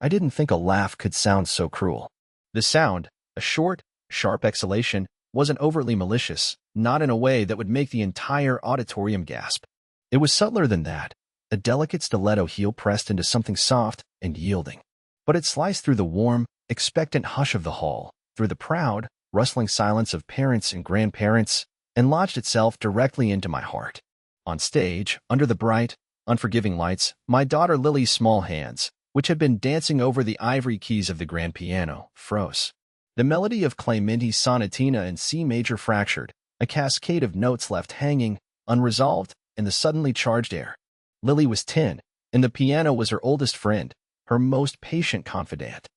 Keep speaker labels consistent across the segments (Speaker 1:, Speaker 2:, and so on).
Speaker 1: I didn't think a laugh could sound so cruel. The sound, a short, sharp exhalation, wasn't overtly malicious, not in a way that would make the entire auditorium gasp. It was subtler than that, a delicate stiletto heel pressed into something soft and yielding. But it sliced through the warm, expectant hush of the hall, through the proud, rustling silence of parents and grandparents, and lodged itself directly into my heart. On stage, under the bright, unforgiving lights, my daughter Lily's small hands, which had been dancing over the ivory keys of the grand piano, froze. The melody of Clementi's sonatina in C major fractured, a cascade of notes left hanging, unresolved, in the suddenly charged air. Lily was 10, and the piano was her oldest friend, her most patient confidant.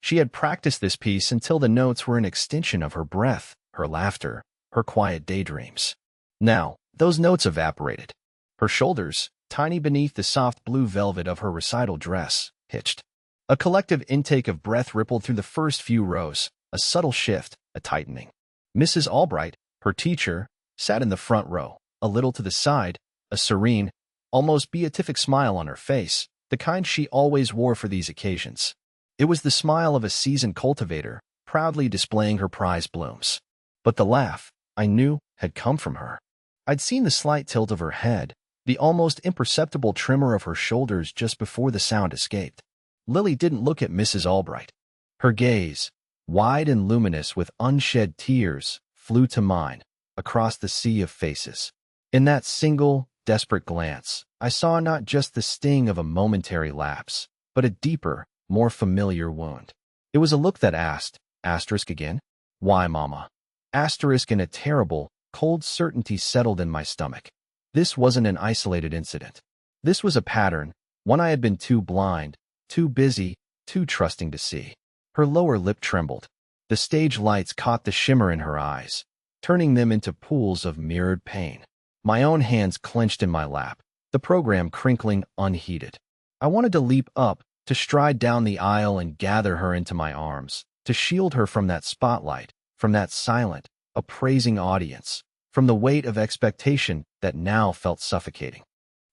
Speaker 1: She had practiced this piece until the notes were an extension of her breath, her laughter, her quiet daydreams. Now, those notes evaporated. Her shoulders, tiny beneath the soft blue velvet of her recital dress, hitched. A collective intake of breath rippled through the first few rows, a subtle shift, a tightening. Mrs. Albright, her teacher, sat in the front row, a little to the side, a serene, almost beatific smile on her face, the kind she always wore for these occasions. It was the smile of a seasoned cultivator, proudly displaying her prize blooms. But the laugh, I knew, had come from her. I'd seen the slight tilt of her head, the almost imperceptible tremor of her shoulders just before the sound escaped. Lily didn't look at Mrs. Albright. Her gaze, wide and luminous with unshed tears, flew to mine, across the sea of faces. In that single, desperate glance, I saw not just the sting of a momentary lapse, but a deeper, more familiar wound. It was a look that asked, asterisk again, why, Mama? Asterisk, and a terrible, cold certainty settled in my stomach. This wasn't an isolated incident. This was a pattern, one I had been too blind, too busy, too trusting to see. Her lower lip trembled. The stage lights caught the shimmer in her eyes, turning them into pools of mirrored pain. My own hands clenched in my lap, the program crinkling unheeded. I wanted to leap up, to stride down the aisle and gather her into my arms, to shield her from that spotlight, from that silent, appraising audience, from the weight of expectation that now felt suffocating.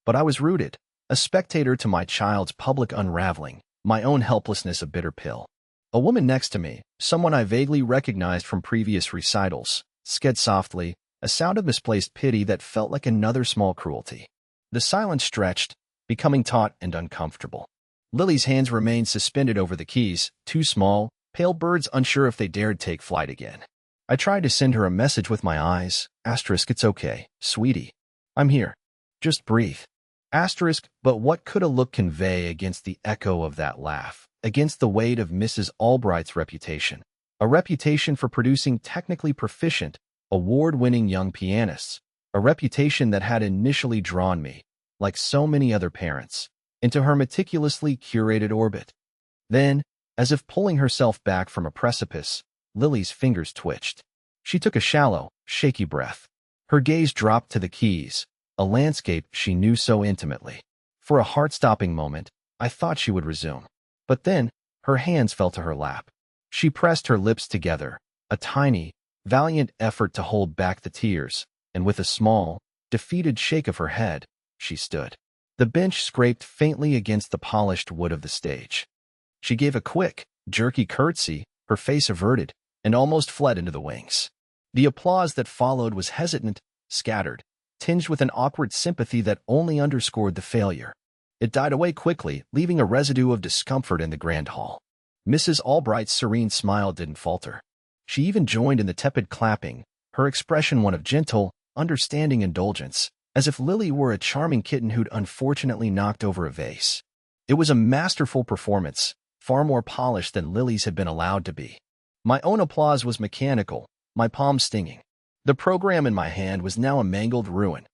Speaker 1: But I was rooted, a spectator to my child's public unraveling, my own helplessness a bitter pill. A woman next to me, someone I vaguely recognized from previous recitals, sked softly, a sound of misplaced pity that felt like another small cruelty. The silence stretched, becoming taut and uncomfortable. Lily's hands remained suspended over the keys, two small, pale birds unsure if they dared take flight again. I tried to send her a message with my eyes, asterisk, it's okay, sweetie. I'm here. Just breathe. Asterisk, but what could a look convey against the echo of that laugh, against the weight of Mrs. Albright's reputation, a reputation for producing technically proficient, award-winning young pianists, a reputation that had initially drawn me, like so many other parents, into her meticulously curated orbit. Then, as if pulling herself back from a precipice, Lily's fingers twitched. She took a shallow, shaky breath. Her gaze dropped to the keys, a landscape she knew so intimately. For a heart-stopping moment, I thought she would resume. But then, her hands fell to her lap. She pressed her lips together, a tiny, valiant effort to hold back the tears, and with a small, defeated shake of her head, she stood. The bench scraped faintly against the polished wood of the stage. She gave a quick, jerky curtsy, her face averted, and almost fled into the wings. The applause that followed was hesitant, scattered, tinged with an awkward sympathy that only underscored the failure. It died away quickly, leaving a residue of discomfort in the grand hall. Mrs. Albright's serene smile didn't falter. She even joined in the tepid clapping, her expression one of gentle, understanding indulgence, as if Lily were a charming kitten who'd unfortunately knocked over a vase. It was a masterful performance, far more polished than Lily's had been allowed to be. My own applause was mechanical, my palms stinging. The program in my hand was now a mangled ruin.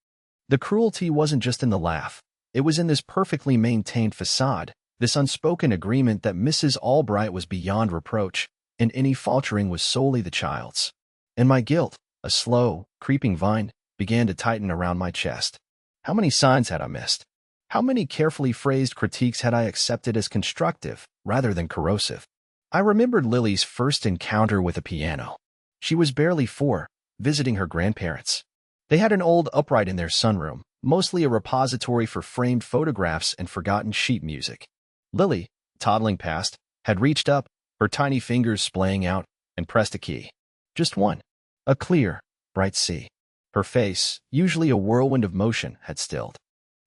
Speaker 1: The cruelty wasn't just in the laugh. It was in this perfectly maintained facade, this unspoken agreement that Mrs. Albright was beyond reproach, and any faltering was solely the child's. And my guilt, a slow, creeping vine, began to tighten around my chest. How many signs had I missed? How many carefully phrased critiques had I accepted as constructive, rather than corrosive? I remembered Lily's first encounter with a piano. She was barely 4, visiting her grandparents. They had an old upright in their sunroom, mostly a repository for framed photographs and forgotten sheet music. Lily, toddling past, had reached up, her tiny fingers splaying out, and pressed a key. Just one. A clear, bright C. Her face, usually a whirlwind of motion, had stilled.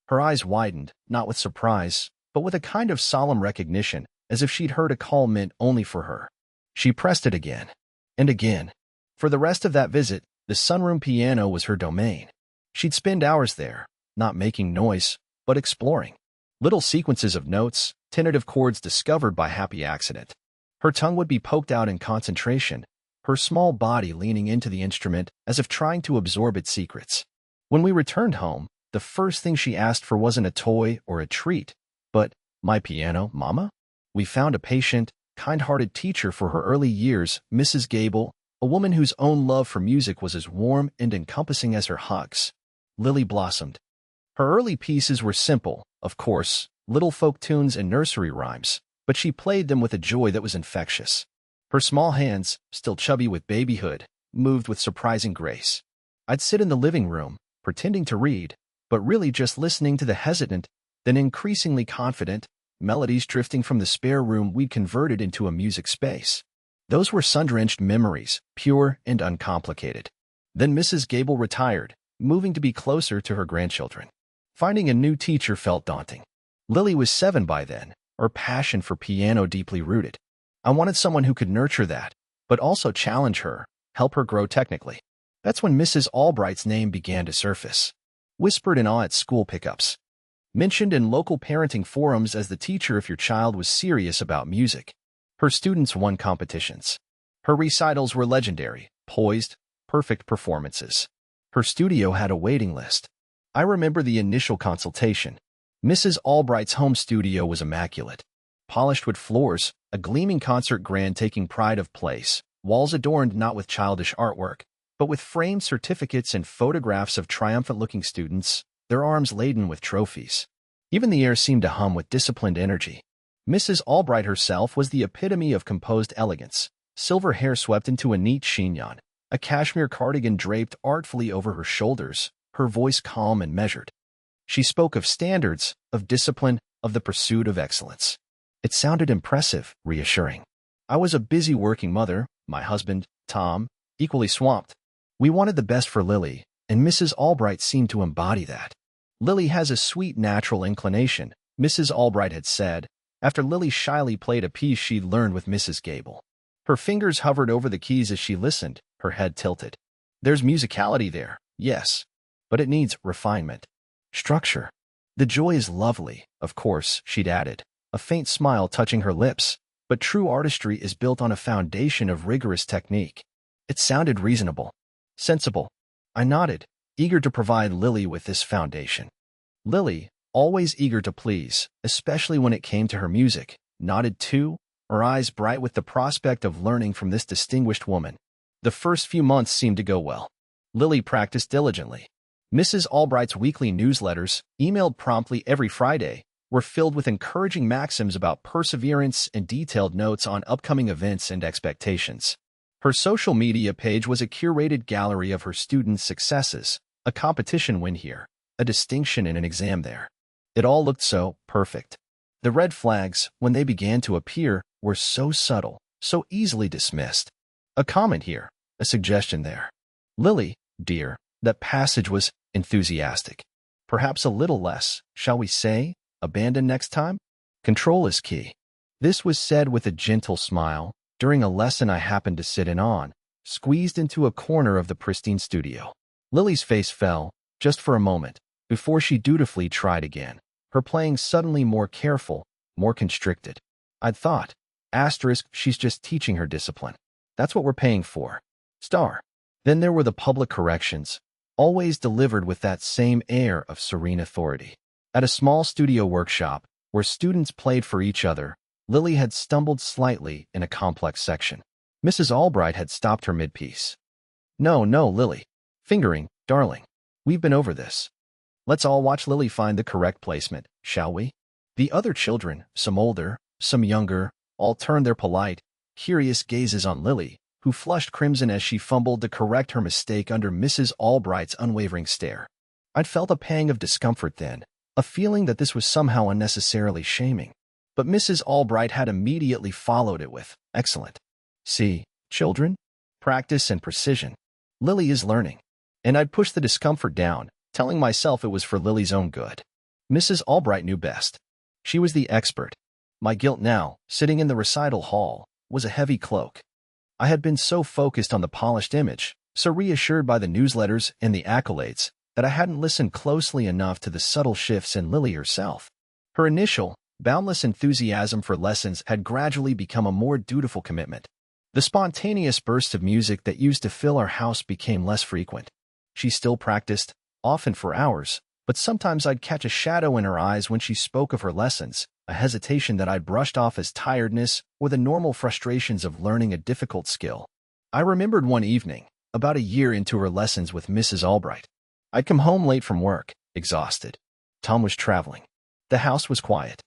Speaker 1: Her eyes widened, not with surprise, but with a kind of solemn recognition, as if she'd heard a call meant only for her. She pressed it again. And again. For the rest of that visit, the sunroom piano was her domain. She'd spend hours there, not making noise, but exploring. Little sequences of notes, tentative chords discovered by happy accident. Her tongue would be poked out in concentration, her small body leaning into the instrument as if trying to absorb its secrets. When we returned home, the first thing she asked for wasn't a toy or a treat, but, "My piano, Mama?" We found a patient, kind-hearted teacher for her early years, Mrs. Gable, a woman whose own love for music was as warm and encompassing as her hugs. Lily blossomed. Her early pieces were simple, of course, little folk tunes and nursery rhymes, but she played them with a joy that was infectious. Her small hands, still chubby with babyhood, moved with surprising grace. I'd sit in the living room, pretending to read, but really just listening to the hesitant, then increasingly confident, melodies drifting from the spare room we'd converted into a music space. Those were sun-drenched memories, pure and uncomplicated. Then Mrs. Gable retired, moving to be closer to her grandchildren. Finding a new teacher felt daunting. Lily was 7 by then, her passion for piano deeply rooted. I wanted someone who could nurture that, but also challenge her, help her grow technically. That's when Mrs. Albright's name began to surface. Whispered in awe at school pickups. Mentioned in local parenting forums as the teacher if your child was serious about music. Her students won competitions. Her recitals were legendary, poised, perfect performances. Her studio had a waiting list. I remember the initial consultation. Mrs. Albright's home studio was immaculate. Polished wood floors, a gleaming concert grand taking pride of place, walls adorned not with childish artwork, but with framed certificates and photographs of triumphant-looking students, their arms laden with trophies. Even the air seemed to hum with disciplined energy. Mrs. Albright herself was the epitome of composed elegance, silver hair swept into a neat chignon, a cashmere cardigan draped artfully over her shoulders, her voice calm and measured. She spoke of standards, of discipline, of the pursuit of excellence. It sounded impressive, reassuring. I was a busy working mother, my husband, Tom, equally swamped. We wanted the best for Lily, and Mrs. Albright seemed to embody that. Lily has a sweet natural inclination, Mrs. Albright had said, after Lily shyly played a piece she'd learned with Mrs. Gable. Her fingers hovered over the keys as she listened, her head tilted. There's musicality there, yes, but it needs refinement. Structure. The joy is lovely, of course, she'd added, a faint smile touching her lips, but true artistry is built on a foundation of rigorous technique. It sounded reasonable. Sensible. I nodded, eager to provide Lily with this foundation. Lily, always eager to please, especially when it came to her music, nodded too, her eyes bright with the prospect of learning from this distinguished woman. The first few months seemed to go well. Lily practiced diligently. Mrs. Albright's weekly newsletters, emailed promptly every Friday, were filled with encouraging maxims about perseverance and detailed notes on upcoming events and expectations. Her social media page was a curated gallery of her students' successes, a competition win here, a distinction in an exam there. It all looked so perfect. The red flags, when they began to appear, were so subtle, so easily dismissed. A comment here, a suggestion there. Lily, dear, that passage was enthusiastic. Perhaps a little less, shall we say, abandon next time? Control is key. This was said with a gentle smile, during a lesson I happened to sit in on, squeezed into a corner of the pristine studio. Lily's face fell, just for a moment, before she dutifully tried again, her playing suddenly more careful, more constricted. I'd thought, she's just teaching her discipline. That's what we're paying for. Star. Then there were the public corrections, always delivered with that same air of serene authority. At a small studio workshop, where students played for each other, Lily had stumbled slightly in a complex section. Mrs. Albright had stopped her mid-piece. No, Lily. Fingering, darling. We've been over this. Let's all watch Lily find the correct placement, shall we? The other children, some older, some younger, all turned their polite, curious gazes on Lily, who flushed crimson as she fumbled to correct her mistake under Mrs. Albright's unwavering stare. I'd felt a pang of discomfort then, a feeling that this was somehow unnecessarily shaming. But Mrs. Albright had immediately followed it with, "Excellent. See, children? Practice and precision. Lily is learning." And I'd push the discomfort down, telling myself it was for Lily's own good. Mrs. Albright knew best. She was the expert. My guilt now, sitting in the recital hall, was a heavy cloak. I had been so focused on the polished image, so reassured by the newsletters and the accolades, that I hadn't listened closely enough to the subtle shifts in Lily herself. Her initial, boundless enthusiasm for lessons had gradually become a more dutiful commitment. The spontaneous bursts of music that used to fill our house became less frequent. She still practiced, often for hours, but sometimes I'd catch a shadow in her eyes when she spoke of her lessons, a hesitation that I'd brushed off as tiredness or the normal frustrations of learning a difficult skill. I remembered one evening, about a year into her lessons with Mrs. Albright. I'd come home late from work, exhausted. Tom was traveling. The house was quiet.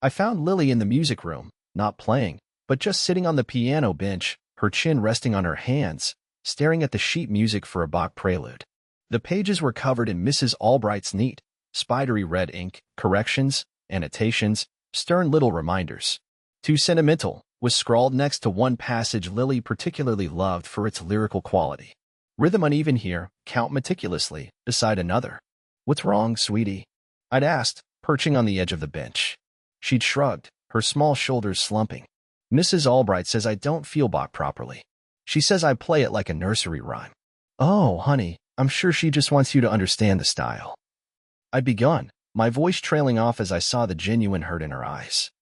Speaker 1: I found Lily in the music room, not playing, but just sitting on the piano bench, her chin resting on her hands, staring at the sheet music for a Bach prelude. The pages were covered in Mrs. Albright's neat, spidery red ink, corrections, annotations, stern little reminders. "Too sentimental" was scrawled next to one passage Lily particularly loved for its lyrical quality. "Rhythm uneven here, count meticulously," beside another. "What's wrong, sweetie?" I'd asked, perching on the edge of the bench. She'd shrugged, her small shoulders slumping. "Mrs. Albright says I don't feel Bach properly. She says I play it like a nursery rhyme." "Oh, honey, I'm sure she just wants you to understand the style." I'd begun, my voice trailing off as I saw the genuine hurt in her eyes.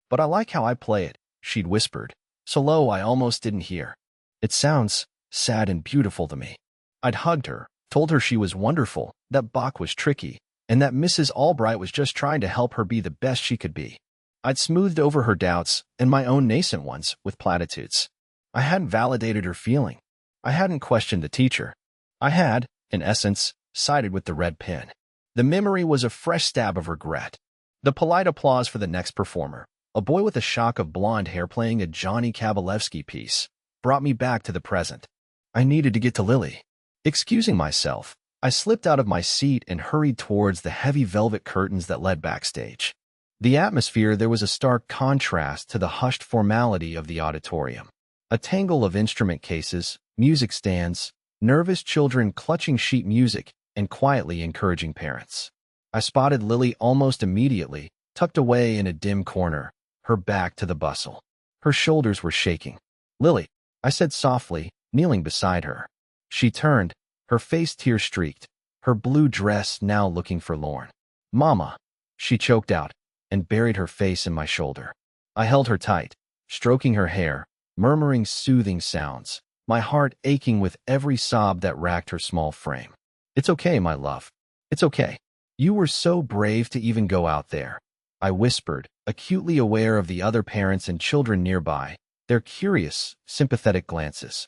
Speaker 1: "But I like how I play it," she'd whispered, so low I almost didn't hear. "It sounds sad and beautiful to me." I'd hugged her, told her she was wonderful, that Bach was tricky, and that Mrs. Albright was just trying to help her be the best she could be. I'd smoothed over her doubts, and my own nascent ones, with platitudes. I hadn't validated her feeling. I hadn't questioned the teacher. I had, in essence, sided with the red pen. The memory was a fresh stab of regret. The polite applause for the next performer, a boy with a shock of blonde hair playing a Johnny Kabalevsky piece, brought me back to the present. I needed to get to Lily. Excusing myself, I slipped out of my seat and hurried towards the heavy velvet curtains that led backstage. The atmosphere there was a stark contrast to the hushed formality of the auditorium. A tangle of instrument cases, music stands, nervous children clutching sheet music, and quietly encouraging parents. I spotted Lily almost immediately, tucked away in a dim corner, her back to the bustle. Her shoulders were shaking. "Lily," I said softly, kneeling beside her. She turned, her face tear-streaked, her blue dress now looking forlorn. "Mama," she choked out, and buried her face in my shoulder. I held her tight, stroking her hair, murmuring soothing sounds, my heart aching with every sob that racked her small frame. "It's okay, my love. It's okay. You were so brave to even go out there," I whispered, acutely aware of the other parents and children nearby, their curious, sympathetic glances.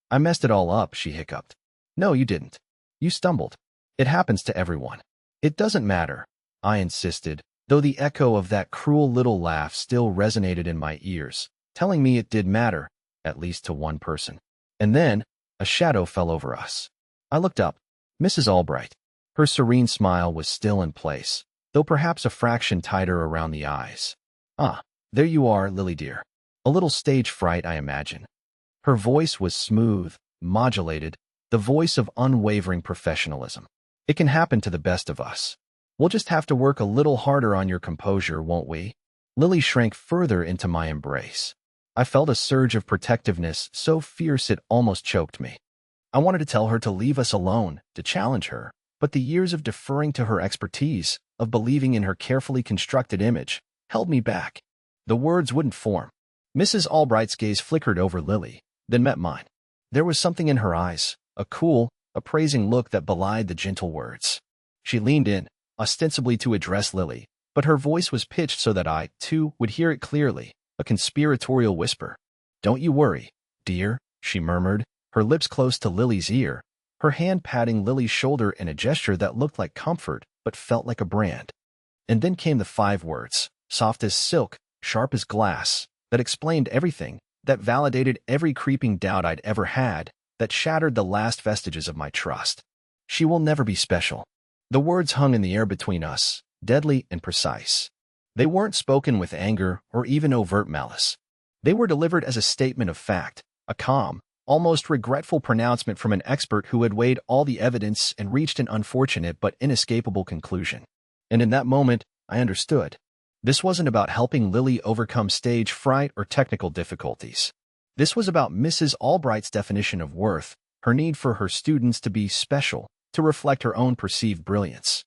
Speaker 1: I messed it all up," she hiccuped. "No, you didn't. You stumbled. It happens to everyone." "It doesn't matter," I insisted, though the echo of that cruel little laugh still resonated in my ears, telling me it did matter, at least to one person. And then, a shadow fell over us. I looked up. Mrs. Albright. Her serene smile was still in place, though perhaps a fraction tighter around the eyes. "Ah, there you are, Lily dear. A little stage fright, I imagine." Her voice was smooth, modulated, the voice of unwavering professionalism. "It can happen to the best of us. We'll just have to work a little harder on your composure, won't we?" Lily shrank further into my embrace. I felt a surge of protectiveness so fierce it almost choked me. I wanted to tell her to leave us alone, to challenge her, but the years of deferring to her expertise, of believing in her carefully constructed image, held me back. The words wouldn't form. Mrs. Albright's gaze flickered over Lily, then met mine. There was something in her eyes, a cool, appraising look that belied the gentle words. She leaned in, ostensibly to address Lily, but her voice was pitched so that I, too, would hear it clearly, a conspiratorial whisper. "Don't you worry, dear," she murmured, her lips close to Lily's ear, her hand patting Lily's shoulder in a gesture that looked like comfort but felt like a brand. And then came the 5 words, soft as silk, sharp as glass, that explained everything, that validated every creeping doubt I'd ever had, that shattered the last vestiges of my trust. "She will never be special." The words hung in the air between us, deadly and precise. They weren't spoken with anger or even overt malice. They were delivered as a statement of fact, a calm, almost regretful pronouncement from an expert who had weighed all the evidence and reached an unfortunate but inescapable conclusion. And in that moment, I understood. This wasn't about helping Lily overcome stage fright or technical difficulties. This was about Mrs. Albright's definition of worth, her need for her students to be special, to reflect her own perceived brilliance.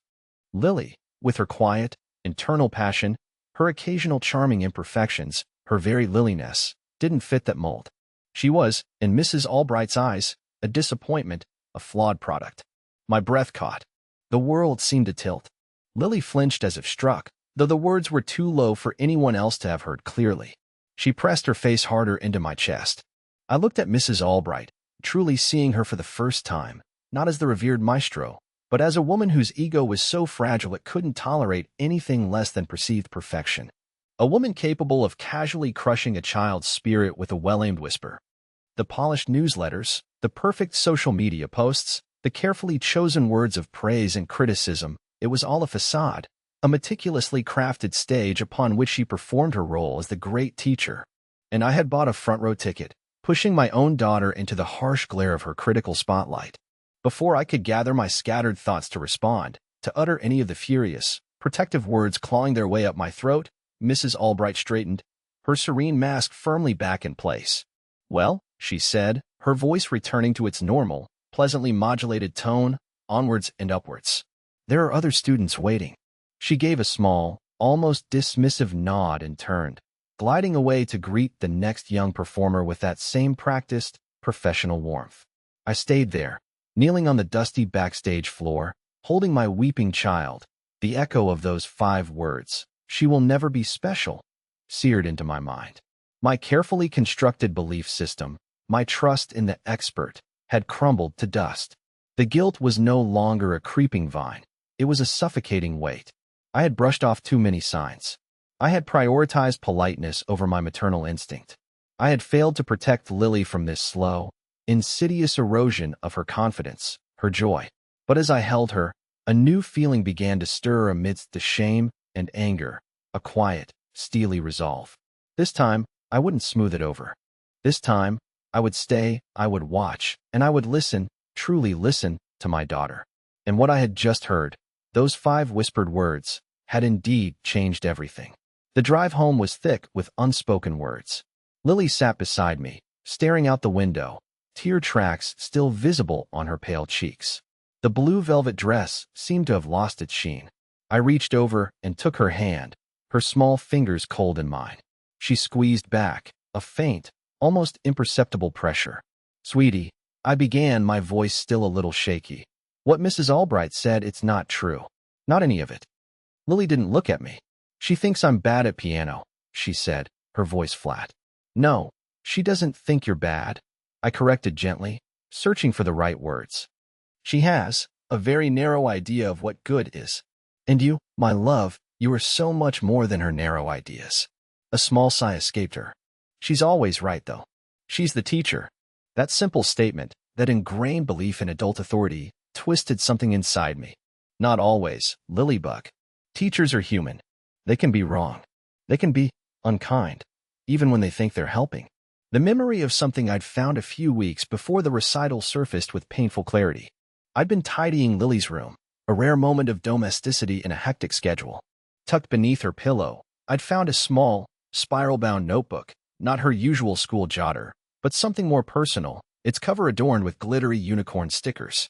Speaker 1: Lily, with her quiet, internal passion, her occasional charming imperfections, her very liliness, didn't fit that mold. She was, in Mrs. Albright's eyes, a disappointment, a flawed product. My breath caught. The world seemed to tilt. Lily flinched as if struck, though the words were too low for anyone else to have heard clearly. She pressed her face harder into my chest. I looked at Mrs. Albright, truly seeing her for the first time, not as the revered maestro, but as a woman whose ego was so fragile it couldn't tolerate anything less than perceived perfection. A woman capable of casually crushing a child's spirit with a well-aimed whisper. The polished newsletters, the perfect social media posts, the carefully chosen words of praise and criticism, it was all a facade, a meticulously crafted stage upon which she performed her role as the great teacher. And I had bought a front-row ticket, pushing my own daughter into the harsh glare of her critical spotlight. Before I could gather my scattered thoughts to respond, to utter any of the furious, protective words clawing their way up my throat, Mrs. Albright straightened, her serene mask firmly back in place. "Well," she said, her voice returning to its normal, pleasantly modulated tone, onwards and upwards. "There are other students waiting." She gave a small, almost dismissive nod and turned, gliding away to greet the next young performer with that same practiced, professional warmth. I stayed there, kneeling on the dusty backstage floor, holding my weeping child, the echo of those 5 words, "She will never be special," seared into my mind. My carefully constructed belief system, my trust in the expert, had crumbled to dust. The guilt was no longer a creeping vine. It was a suffocating weight. I had brushed off too many signs. I had prioritized politeness over my maternal instinct. I had failed to protect Lily from this slow, insidious erosion of her confidence, her joy. But as I held her, a new feeling began to stir amidst the shame and anger, a quiet, steely resolve. This time, I wouldn't smooth it over. This time, I would stay, I would watch, and I would listen, truly listen, to my daughter. And what I had just heard, those 5 whispered words, had indeed changed everything. The drive home was thick with unspoken words. Lily sat beside me, staring out the window, tear tracks still visible on her pale cheeks. The blue velvet dress seemed to have lost its sheen. I reached over and took her hand, her small fingers cold in mine. She squeezed back, a faint, almost imperceptible pressure. "Sweetie," I began, my voice still a little shaky. "What Mrs. Albright said, it's not true. Not any of it." Lily didn't look at me. "She thinks I'm bad at piano," she said, her voice flat. "No, she doesn't think you're bad," I corrected gently, searching for the right words. "She has a very narrow idea of what good is. And you, my love, you are so much more than her narrow ideas." A small sigh escaped her. "She's always right, though. She's the teacher." That simple statement, that ingrained belief in adult authority, twisted something inside me. Not always, Lilybug. Teachers are human. They can be wrong. They can be unkind, even when they think they're helping. The memory of something I'd found a few weeks before the recital surfaced with painful clarity. I'd been tidying Lily's room, a rare moment of domesticity in a hectic schedule. Tucked beneath her pillow, I'd found a small, spiral-bound notebook, not her usual school jotter, but something more personal, its cover adorned with glittery unicorn stickers.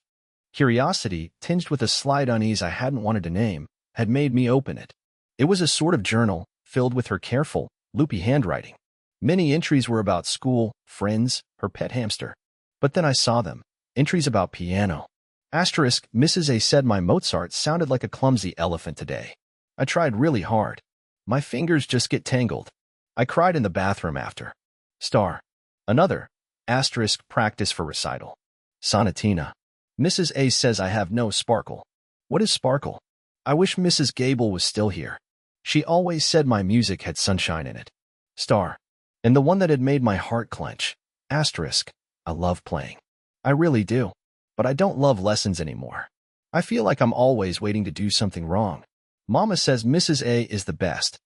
Speaker 1: Curiosity, tinged with a slight unease I hadn't wanted to name, had made me open it. It was a sort of journal, filled with her careful, loopy handwriting. Many entries were about school, friends, her pet hamster. But then I saw them. Entries about piano. Asterisk, Mrs. A said my Mozart sounded like a clumsy elephant today. I tried really hard. My fingers just get tangled. I cried in the bathroom after. Star. Another. Asterisk, practice for recital. Sonatina. Mrs. A says I have no sparkle. What is sparkle? I wish Mrs. Gable was still here. She always said my music had sunshine in it. Star. And the one that had made my heart clench. Asterisk. I love playing. I really do. But I don't love lessons anymore. I feel like I'm always waiting to do something wrong. Mama says Mrs. A is the best,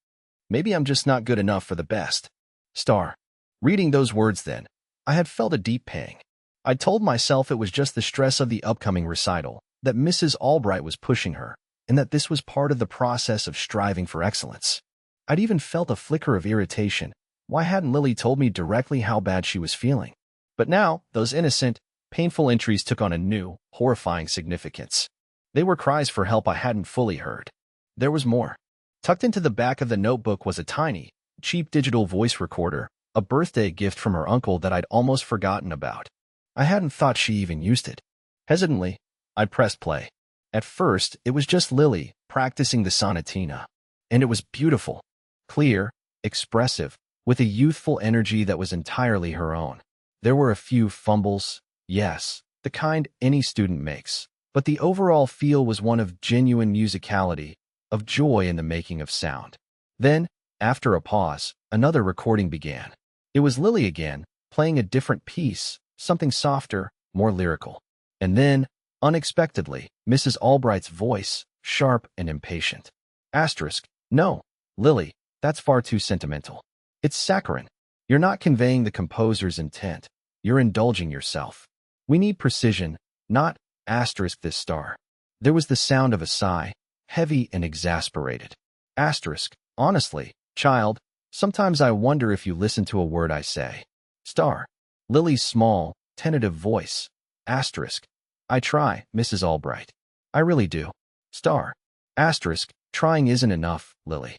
Speaker 1: Maybe I'm just not good enough for the best. Star. Reading those words then, I had felt a deep pang. I told myself it was just the stress of the upcoming recital, that Mrs. Albright was pushing her, and that this was part of the process of striving for excellence. I'd even felt a flicker of irritation. Why hadn't Lily told me directly how bad she was feeling? But now, those innocent, painful entries took on a new, horrifying significance. They were cries for help I hadn't fully heard. There was more. Tucked into the back of the notebook was a tiny, cheap digital voice recorder, a birthday gift from her uncle that I'd almost forgotten about. I hadn't thought she even used it. Hesitantly, I pressed play. At first, it was just Lily, practicing the sonatina. And it was beautiful, clear, expressive, with a youthful energy that was entirely her own. There were a few fumbles, yes, the kind any student makes, but the overall feel was one of genuine musicality, of joy in the making of sound. Then, after a pause, another recording began. It was Lily again, playing a different piece, something softer, more lyrical. And then, unexpectedly, Mrs. Albright's voice, sharp and impatient. Asterisk, no, Lily, that's far too sentimental. It's saccharine. You're not conveying the composer's intent. You're indulging yourself. We need precision, not asterisk this star. There was the sound of a sigh, heavy and exasperated. Asterisk, honestly, child, sometimes I wonder if you listen to a word I say. Star. Lily's small, tentative voice. Asterisk. I try, Mrs. Albright. I really do. Star. Asterisk, trying isn't enough, Lily.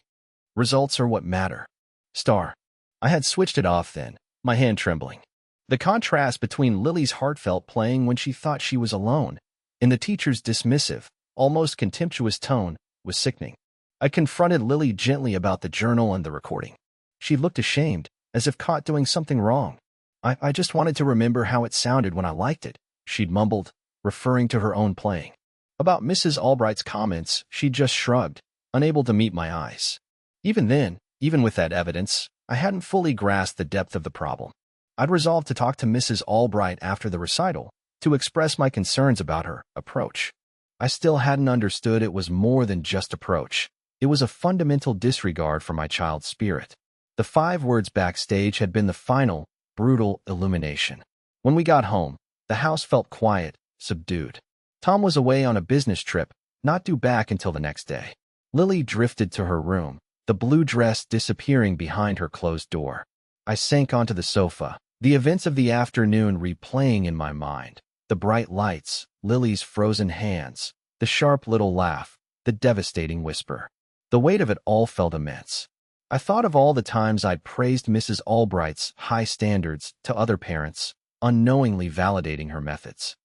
Speaker 1: Results are what matter. Star. I had switched it off then, my hand trembling. The contrast between Lily's heartfelt playing when she thought she was alone, and the teacher's dismissive, almost contemptuous tone, was sickening. I confronted Lily gently about the journal and the recording. She looked ashamed, as if caught doing something wrong. I just wanted to remember how it sounded when I liked it, she'd mumbled, referring to her own playing. About Mrs. Albright's comments, she just shrugged, unable to meet my eyes. Even then, even with that evidence, I hadn't fully grasped the depth of the problem. I'd resolved to talk to Mrs. Albright after the recital, to express my concerns about her approach. I still hadn't understood it was more than just approach. It was a fundamental disregard for my child's spirit. The 5 words backstage had been the final, brutal illumination. When we got home, the house felt quiet, subdued. Tom was away on a business trip, not due back until the next day. Lily drifted to her room, the blue dress disappearing behind her closed door. I sank onto the sofa, the events of the afternoon replaying in my mind. The bright lights, Lily's frozen hands, the sharp little laugh, the devastating whisper. The weight of it all felt immense. I thought of all the times I'd praised Mrs. Albright's high standards to other parents, unknowingly validating her methods.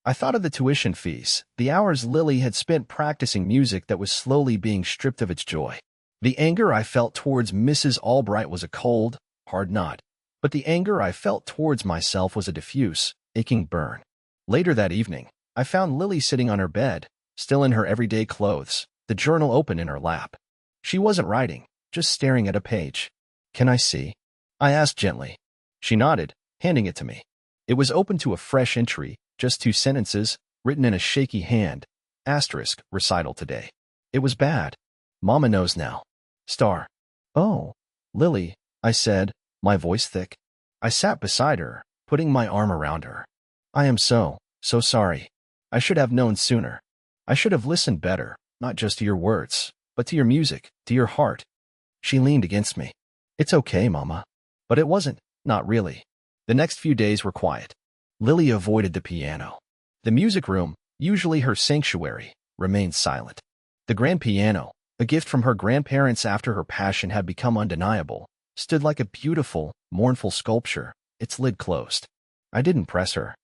Speaker 1: I thought of the tuition fees, the hours Lily had spent practicing music that was slowly being stripped of its joy. The anger I felt towards Mrs. Albright was a cold, hard knot, but the anger I felt towards myself was a diffuse, aching burn. Later that evening, I found Lily sitting on her bed, still in her everyday clothes, the journal open in her lap. She wasn't writing, just staring at a page. Can I see? I asked gently. She nodded, handing it to me. It was open to a fresh entry, just 2 sentences, written in a shaky hand. Asterisk, recital today. It was bad. Mama knows now. Star. Oh, Lily, I said, my voice thick. I sat beside her, putting my arm around her. I am so sorry. I should have known sooner. I should have listened better, not just to your words, but to your music, to your heart. She leaned against me. It's okay, Mama. But it wasn't, not really. The next few days were quiet. Lily avoided the piano. The music room, usually her sanctuary, remained silent. The grand piano, a gift from her grandparents after her passion had become undeniable, stood like a beautiful, mournful sculpture, its lid closed. I didn't press her.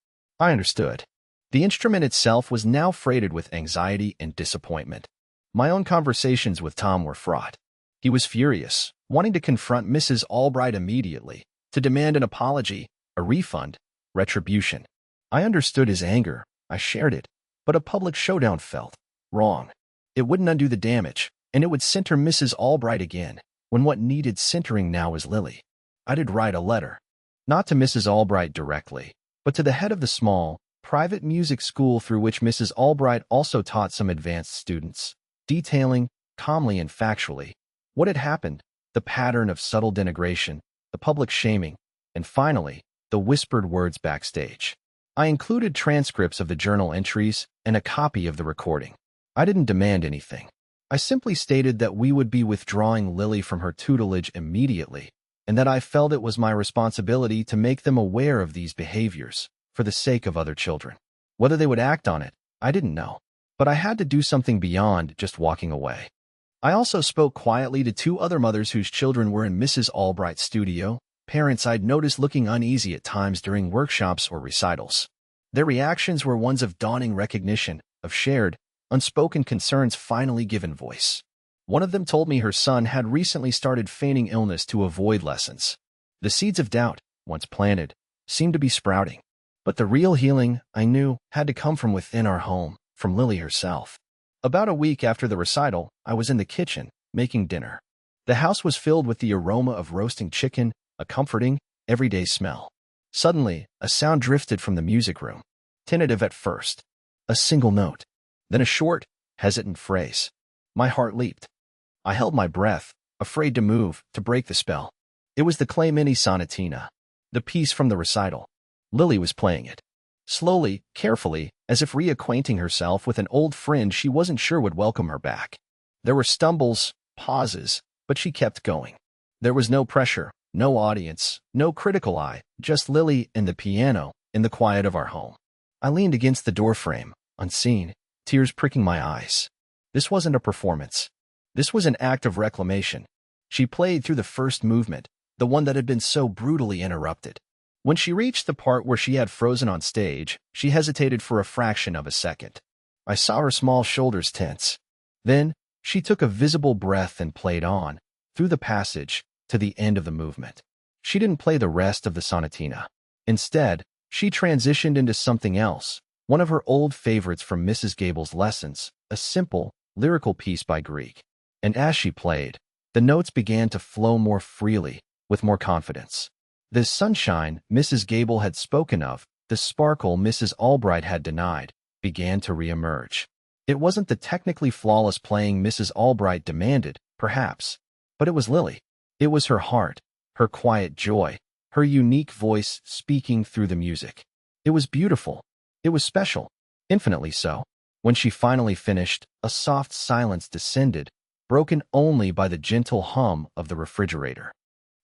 Speaker 1: I understood. The instrument itself was now freighted with anxiety and disappointment. My own conversations with Tom were fraught. He was furious, wanting to confront Mrs. Albright immediately, to demand an apology, a refund, retribution. I understood his anger, I shared it, but a public showdown felt wrong. It wouldn't undo the damage, and it would center Mrs. Albright again, when what needed centering now was Lily. I did write a letter, not to Mrs. Albright directly, but to the head of the small, private music school through which Mrs. Albright also taught some advanced students, detailing, calmly and factually, what had happened, the pattern of subtle denigration, the public shaming, and finally, the whispered words backstage. I included transcripts of the journal entries and a copy of the recording. I didn't demand anything. I simply stated that we would be withdrawing Lily from her tutelage immediately, and that I felt it was my responsibility to make them aware of these behaviors for the sake of other children. Whether they would act on it, I didn't know. But I had to do something beyond just walking away. I also spoke quietly to two other mothers whose children were in Mrs. Albright's studio, parents I'd noticed looking uneasy at times during workshops or recitals. Their reactions were ones of dawning recognition, of shared, unspoken concerns finally given voice. One of them told me her son had recently started feigning illness to avoid lessons. The seeds of doubt, once planted, seemed to be sprouting. But the real healing, I knew, had to come from within our home, from Lily herself. About a week after the recital, I was in the kitchen, making dinner. The house was filled with the aroma of roasting chicken, a comforting, everyday smell. Suddenly, a sound drifted from the music room. Tentative at first. A single note. Then a short, hesitant phrase. My heart leaped. I held my breath, afraid to move, to break the spell. It was the Clay Mini Sonatina, the piece from the recital. Lily was playing it. Slowly, carefully, as if reacquainting herself with an old friend she wasn't sure would welcome her back. There were stumbles, pauses, but she kept going. There was no pressure, no audience, no critical eye, just Lily and the piano in the quiet of our home. I leaned against the doorframe, unseen, tears pricking my eyes. This wasn't a performance. This was an act of reclamation. She played through the first movement, the one that had been so brutally interrupted. When she reached the part where she had frozen on stage, she hesitated for a fraction of a second. I saw her small shoulders tense. Then, she took a visible breath and played on, through the passage, to the end of the movement. She didn't play the rest of the sonatina. Instead, she transitioned into something else, one of her old favorites from Mrs. Gable's lessons, a simple, lyrical piece by Grieg. And as she played, the notes began to flow more freely, with more confidence. The sunshine Mrs. Gable had spoken of, the sparkle Mrs. Albright had denied, began to reemerge. It wasn't the technically flawless playing Mrs. Albright demanded, perhaps, but it was Lily. It was her heart, her quiet joy, her unique voice speaking through the music. It was beautiful. It was special, infinitely so. When she finally finished, a soft silence descended, broken only by the gentle hum of the refrigerator.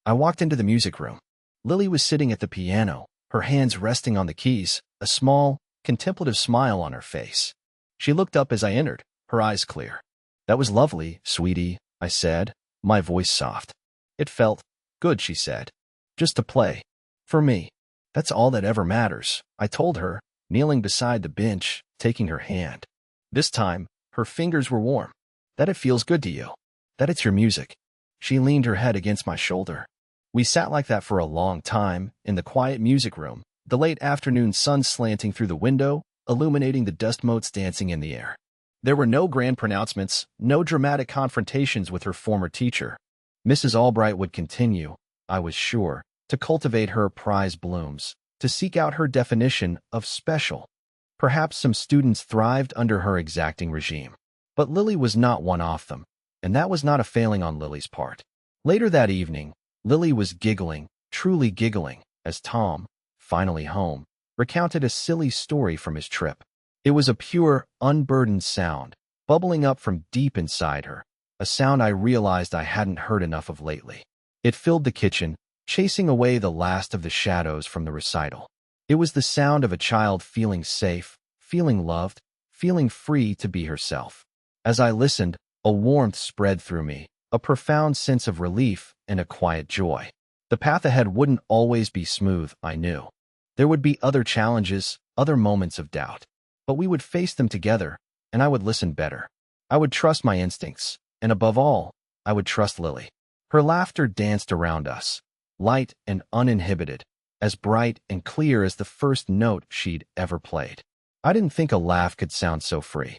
Speaker 1: I walked into the music room. Lily was sitting at the piano, her hands resting on the keys, a small, contemplative smile on her face. She looked up as I entered, her eyes clear. "That was lovely, sweetie," I said, my voice soft. "It felt good," she said. "Just to play. For me. That's all that ever matters," I told her, kneeling beside the bench, taking her hand. This time, her fingers were warm. "That it feels good to you. That it's your music." She leaned her head against my shoulder. We sat like that for a long time, in the quiet music room, the late afternoon sun slanting through the window, illuminating the dust motes dancing in the air. There were no grand pronouncements, no dramatic confrontations with her former teacher. Mrs. Albright would continue, I was sure, to cultivate her prize blooms, to seek out her definition of special. Perhaps some students thrived under her exacting regime. But Lily was not one of them, and that was not a failing on Lily's part. Later that evening, Lily was giggling, truly giggling, as Tom, finally home, recounted a silly story from his trip. It was a pure, unburdened sound, bubbling up from deep inside her, a sound I realized I hadn't heard enough of lately. It filled the kitchen, chasing away the last of the shadows from the recital. It was the sound of a child feeling safe, feeling loved, feeling free to be herself. As I listened, a warmth spread through me, a profound sense of relief and a quiet joy. The path ahead wouldn't always be smooth, I knew. There would be other challenges, other moments of doubt. But we would face them together, and I would listen better. I would trust my instincts, and above all, I would trust Lily. Her laughter danced around us, light and uninhibited, as bright and clear as the first note she'd ever played. I didn't think a laugh could sound so free.